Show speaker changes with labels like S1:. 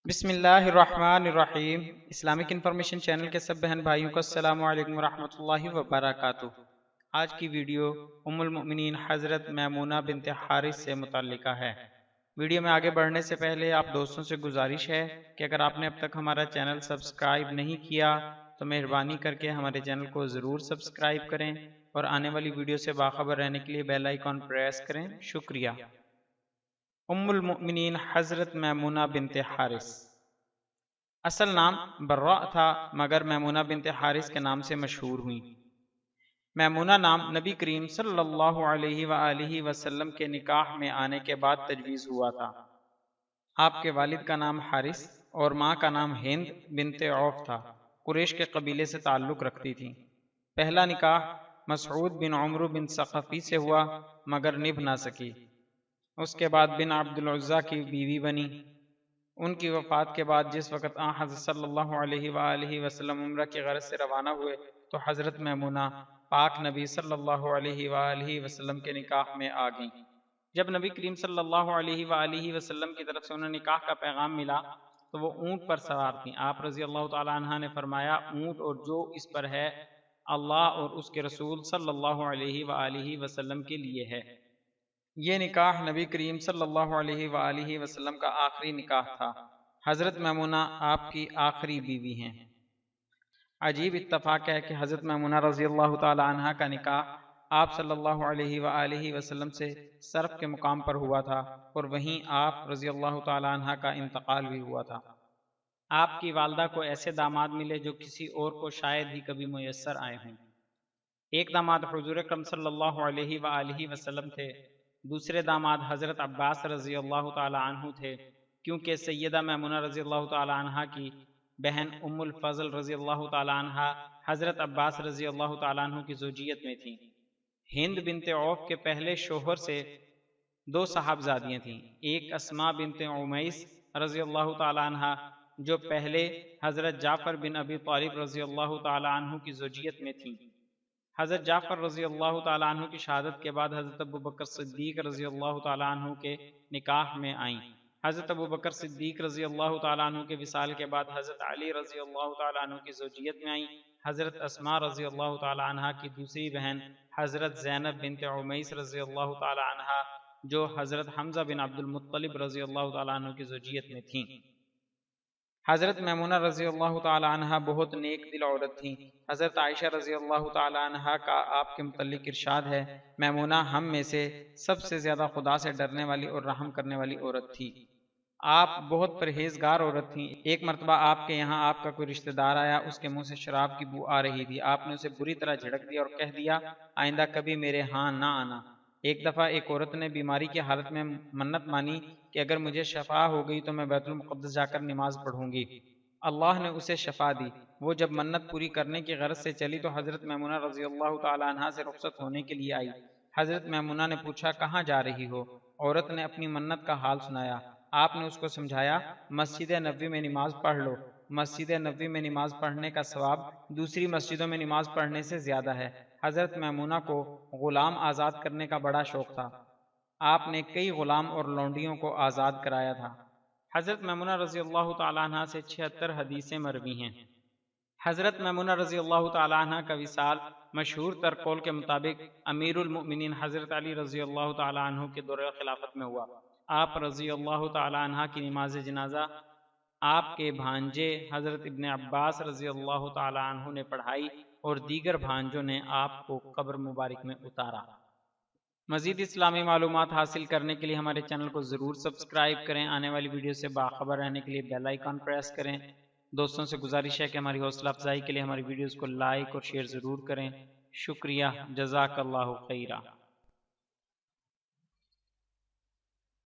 S1: بسم اللہ الرحمن الرحیم۔ اسلامک انفارمیشن چینل کے سب بہن بھائیوں کو السلام علیکم ورحمۃ اللہ وبرکاتہ۔ آج کی ویڈیو ام المؤمنین حضرت میمونہ بنت حارث سے متعلقہ ہے۔ ویڈیو میں آگے بڑھنے سے پہلے آپ دوستوں سے گزارش ہے کہ اگر آپ نے اب تک ہمارا چینل سبسکرائب نہیں کیا تو مہربانی کر کے ہمارے چینل کو ضرور سبسکرائب کریں اور آنے والی ویڈیو سے باخبر رہنے کے لیے بیل آئیکن پریس کریں۔ شکریہ۔ ام المؤمنین حضرت میمونہ بنت حارث اصل نام برا تھا مگر میمونہ بنت حارث کے نام سے مشہور ہوئی۔ میمونہ نام نبی کریم صلی اللہ علیہ وآلہ وسلم کے نکاح میں آنے کے بعد تجویز ہوا تھا۔ آپ کے والد کا نام حارث اور ماں کا نام ہند بنت عوف تھا، قریش کے قبیلے سے تعلق رکھتی تھی۔ پہلا نکاح مسعود بن عمرو بن ثقفی سے ہوا مگر نبھ نہ سکی۔ اس کے بعد بن عبد العزیٰ کی بیوی بنی۔ ان کی وفات کے بعد جس وقت حضرت صلی اللہ علیہ وآلہ وسلم عمرہ کی غرض سے روانہ ہوئے تو حضرت میمونہ پاک نبی صلی اللہ علیہ وآلہ وسلم کے نکاح میں آ گئیں۔ جب نبی کریم صلی اللہ علیہ وآلہ وسلم کی طرف سے انہیں نکاح کا پیغام ملا تو وہ اونٹ پر سوار تھیں۔ آپ رضی اللہ تعالی عنہ نے فرمایا، اونٹ اور جو اس پر ہے اللہ اور اس کے رسول صلی اللہ علیہ وآلہ وسلم کے لیے ہے۔ یہ نکاح نبی کریم صلی اللہ علیہ وآلہ وسلم کا آخری نکاح تھا۔ حضرت میمونہ آپ کی آخری بیوی ہیں۔ عجیب اتفاق ہے کہ حضرت میمونہ رضی اللہ تعالی عنہ کا نکاح آپ صلی اللہ علیہ وآلہ وسلم سے صرف کے مقام پر ہوا تھا اور وہیں آپ رضی اللہ تعالی عنہ کا انتقال بھی ہوا تھا۔ آپ کی والدہ کو ایسے داماد ملے جو کسی اور کو شاید ہی کبھی میسر آئے ہوں۔ ایک داماد حضور اکرم صلی اللہ علیہ وآلہ وسلم تھے، دوسرے داماد حضرت عباس رضی اللہ تعالی عنہ تھے، کیونکہ سیدہ میمونہ رضی اللہ تعالی عنہ کی بہن ام الفضل رضی اللہ تعالی عنہ حضرت عباس رضی اللہ تعالی عنہ کی زوجیت میں تھیں۔ ہند بنت عوف کے پہلے شوہر سے دو صاحبزادیاں تھیں، ایک اسماء بنت عمیس رضی اللہ تعالی عنہ جو پہلے حضرت جعفر بن ابی طالب رضی اللہ تعالی عنہ کی زوجیت میں تھیں۔ حضرت جعفر رضی اللہ تعالی عنہ کی شہادت کے بعد حضرت ابو بکر صدیق رضی اللہ تعالی عنہ کے نکاح میں آئیں۔ حضرت ابو بکر صدیق رضی اللہ تعالی عنہ کے وصال کے بعد حضرت علی رضی اللہ تعالی عنہ کی زوجیت میں آئیں۔ حضرت اسماء رضی اللہ تعالی عنہ کی دوسری بہن حضرت زینب بنت عمیس رضی اللہ تعالی عنہ جو حضرت حمزہ بن عبد المطلب رضی اللہ تعالی عنہ کی زوجیت میں تھیں۔ حضرت میمونہ رضی اللہ تعالی عنہ بہت نیک دل عورت تھیں۔ حضرت عائشہ رضی اللہ تعالی عنہ کا آپ کے متعلق ارشاد ہے، میمونہ ہم میں سے سب سے زیادہ خدا سے ڈرنے والی اور رحم کرنے والی عورت تھی۔ آپ بہت پرہیزگار عورت تھیں۔ ایک مرتبہ آپ کے یہاں آپ کا کوئی رشتہ دار آیا، اس کے منہ سے شراب کی بو آ رہی تھی۔ آپ نے اسے بری طرح جھڑک دیا اور کہہ دیا، آئندہ کبھی میرے ہاں نہ آنا۔ ایک دفعہ ایک عورت نے بیماری کی حالت میں منت مانی کہ اگر مجھے شفا ہو گئی تو میں بیت المقدس جا کر نماز پڑھوں گی۔ اللہ نے اسے شفا دی۔ وہ جب منت پوری کرنے کی غرض سے چلی تو حضرت میمونہ رضی اللہ تعالی عنہ سے رخصت ہونے کے لیے آئی۔ حضرت میمونہ نے پوچھا، کہاں جا رہی ہو؟ عورت نے اپنی منت کا حال سنایا۔ آپ نے اس کو سمجھایا، مسجد نبوی میں نماز پڑھ لو۔ مسجد نبوی میں نماز پڑھنے کا ثواب دوسری مسجدوں میں نماز پڑھنے سے زیادہ ہے۔ حضرت میمونہ کو غلام آزاد کرنے کا بڑا شوق تھا۔ آپ نے کئی غلام اور لونڈیوں کو آزاد کرایا تھا۔ حضرت میمونہ رضی اللہ تعالی عنہ سے 76 حدیثیں مروی ہیں۔ حضرت میمونہ رضی اللہ تعالی عنہ کا وصال مشہور تر قول کے مطابق امیر المؤمنین حضرت علی رضی اللہ تعالی عنہ کے دور خلافت میں ہوا۔ آپ رضی اللہ تعالی عنہ کی نماز جنازہ آپ کے بھانجے حضرت ابن عباس رضی اللہ تعالی عنہ نے پڑھائی اور دیگر بھانجوں نے آپ کو قبر مبارک میں اتارا۔ مزید اسلامی معلومات حاصل کرنے کے لیے ہمارے چینل کو ضرور سبسکرائب کریں۔ آنے والی ویڈیو سے باخبر رہنے کے لیے بیل آئیکن پریس کریں۔ دوستوں سے گزارش ہے کہ ہماری حوصلہ افزائی کے لیے ہماری ویڈیوز کو لائک اور شیئر ضرور کریں۔ شکریہ، جزاک اللہ خیرہ۔